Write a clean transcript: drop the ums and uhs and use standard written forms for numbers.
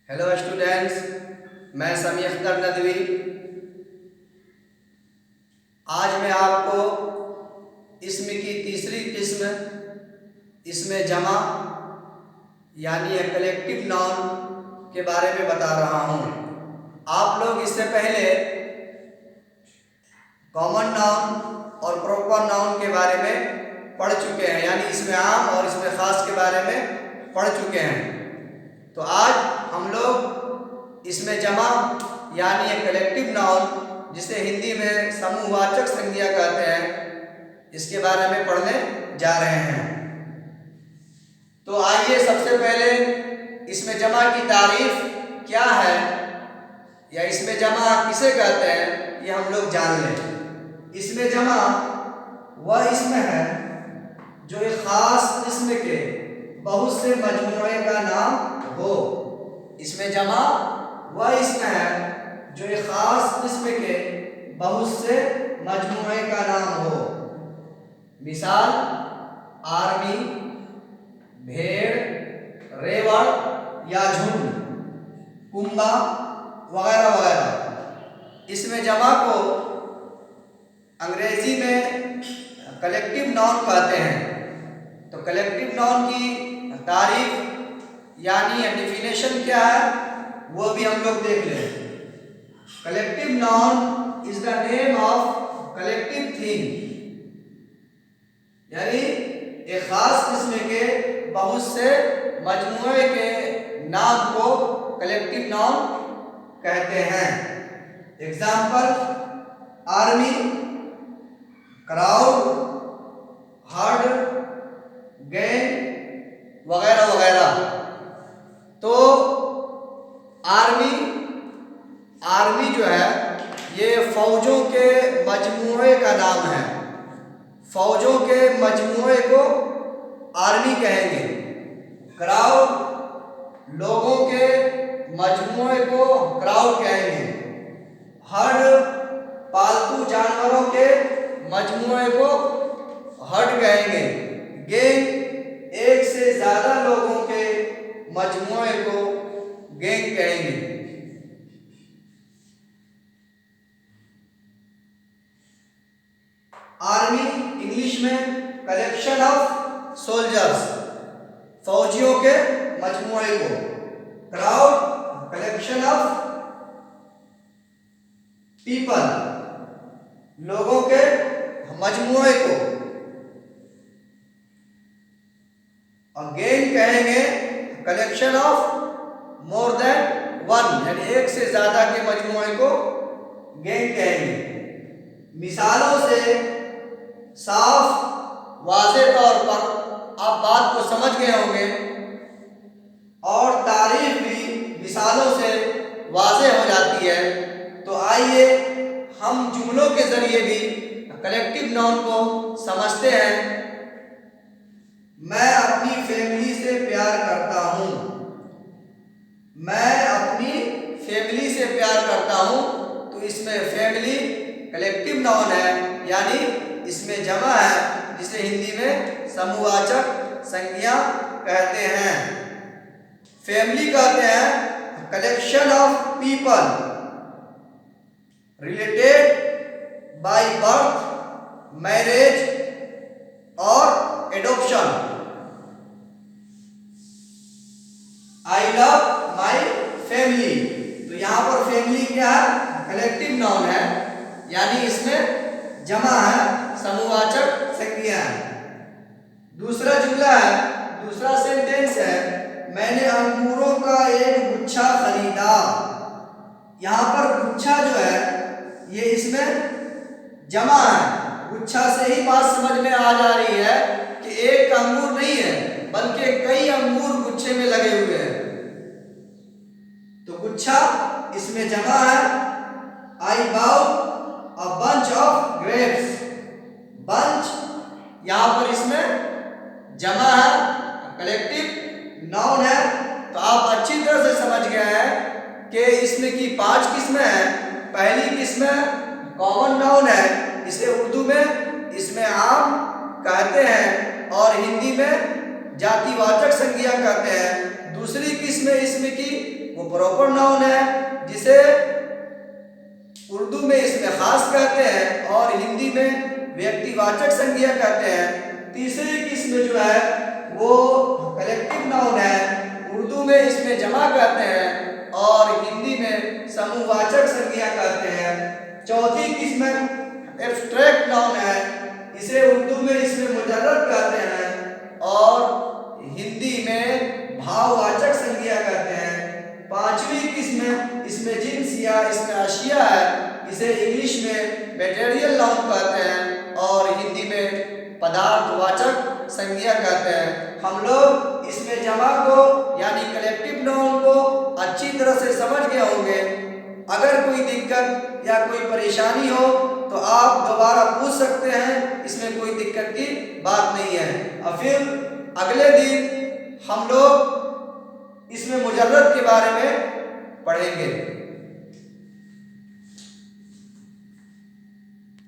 Hello students, मैं समी अख्तर नदवी। आज मैं आपको इसम की तीसरी किस्म इसमें जमा यानी कलेक्टिव नाउन के बारे में बता रहा हूँ। आप लोग इससे पहले कॉमन नाउन और प्रॉपर नाउन के बारे में पढ़ चुके हैं, यानी इसमें आम और इसमें ख़ास के बारे में पढ़ चुके हैं। तो आज हम लोग इसमें जमा यानी कलेक्टिव नाउन, जिसे हिंदी में समूहवाचक संज्ञा कहते हैं, इसके बारे में पढ़ने जा रहे हैं। तो आइए सबसे पहले इसमें जमा की तारीफ क्या है या इसमें जमा किसे कहते हैं ये हम लोग जान लें। इसमें जमा वह इसम है जो एक खास किस्म के बहुत से मजमूए का नाम हो। इसमें जमा वह इसम है जो एक खास किस्म के बहुत से मजमूए का नाम हो। मिसाल आर्मी, भेड़, रेवड़ या झुंड, कुंबा वगैरह वगैरह। इसमें जमा को अंग्रेजी में कलेक्टिव नाउन कहते हैं। तो कलेक्टिव नाउन की तारीफ यानी डेफिनेशन क्या है वो भी हम लोग देख लें। Collective noun is the name of collective thing, यानी एक खास किस्म के बहुत से मजमूए के नाम को कलेक्टिव नाउन कहते हैं। Example army, crowd, heard, gang वगैरह वगैरह। तो आर्मी जो है ये फौजों के मजमूए का नाम है। फौजों के मजमूए को आर्मी कहेंगे। क्राउड लोगों के मजमूए को क्राउड कहेंगे। हर्ड पालतू जानवरों के मजमूए को हर्ड कहेंगे। गैंग एक से ज्यादा लोगों के मजमूए को गैंग कहेंगे। आर्मी इंग्लिश में कलेक्शन ऑफ सोल्जर्स, फौजियों के मजमूए को। क्राउड कलेक्शन ऑफ पीपल, लोगों के मजमूए को। और गैंग कहेंगे collection of more than one, यानी एक से ज्यादा के मजमूए को गैंग कहेंगे। मिसालों से साफ वाज़ेह तौर पर आप बात को समझ गए होंगे और तारीफ भी मिसालों से वाज़ेह हो जाती है। तो आइए हम जुमलों के जरिए भी कलेक्टिव नाउन को समझते हैं। मैं अपनी फैमिली से प्यार करता हूँ। मैं अपनी फैमिली से प्यार करता हूँ। तो इसमें फैमिली कलेक्टिव नाउन है, यानी इसमें जमा है, जिसे हिंदी में समूहवाचक संज्ञा कहते हैं। फैमिली कहते हैं collection of people related by birth, marriage और adoption. I love my family. तो यहाँ पर फैमिली क्या है? कलेक्टिव नाउन है, यानी इसमें जमा है, समूहवाचक संज्ञा है। दूसरा जुमला है, दूसरा सेंटेंस है, मैंने अंगूरों का एक गुच्छा खरीदा। यहाँ पर गुच्छा जो है ये इसमें जमा है। गुच्छा से ही बात समझ में आ जा रही है कि एक अंगूर नहीं है बल्कि कई अंगूर गुच्छे में लगे हुए हैं। तो गुच्छा इसमें जमा है। I bought a bunch of grapes. Bunch यहाँ पर इसमें जमा है, कलेक्टिव नाउन है। तो आप अच्छी तरह से समझ गए हैं कि इसमें की 5 किस्में हैं। पहली किस्म कॉमन नाउन है, इसे उर्दू में इसमें आम कहते हैं और हिंदी में जातिवाचक संज्ञा कहते हैं। दूसरी किस्म इसमें की वो वो प्रॉपर नाउन है, जिसे उर्दू में इसमें खास कहते हैं और हिंदी में व्यक्तिवाचक संज्ञा कहते हैं। तीसरी किस्म जो है वो कलेक्टिव नाउन है, उर्दू में इसमें जमा कहते हैं और हिंदी में समूहवाचक संज्ञा कहते हैं। चौथी किस्म एब्स्ट्रैक्ट नाउन है, इसे उर्दू में इसमें मुजर्रद कहते हैं और हिंदी में भाववाचक संज्ञा कहते हैं। पांचवी किस्म इसमें जिन्स या इसमें अशिया है, इसे इंग्लिश में मटेरियल नाउन कहते हैं और हिंदी में पदार्थवाचक संज्ञा कहते हैं। हम लोग इसमें जमा को यानी कलेक्टिव नाउन को अच्छी तरह से समझ गए होंगे। अगर कोई दिक्कत या कोई परेशानी हो तो आप दोबारा पूछ सकते हैं, इसमें कोई दिक्कत की बात नहीं है। और फिर अगले दिन हम लोग इसमें मुजर्रद के बारे में पढ़ेंगे।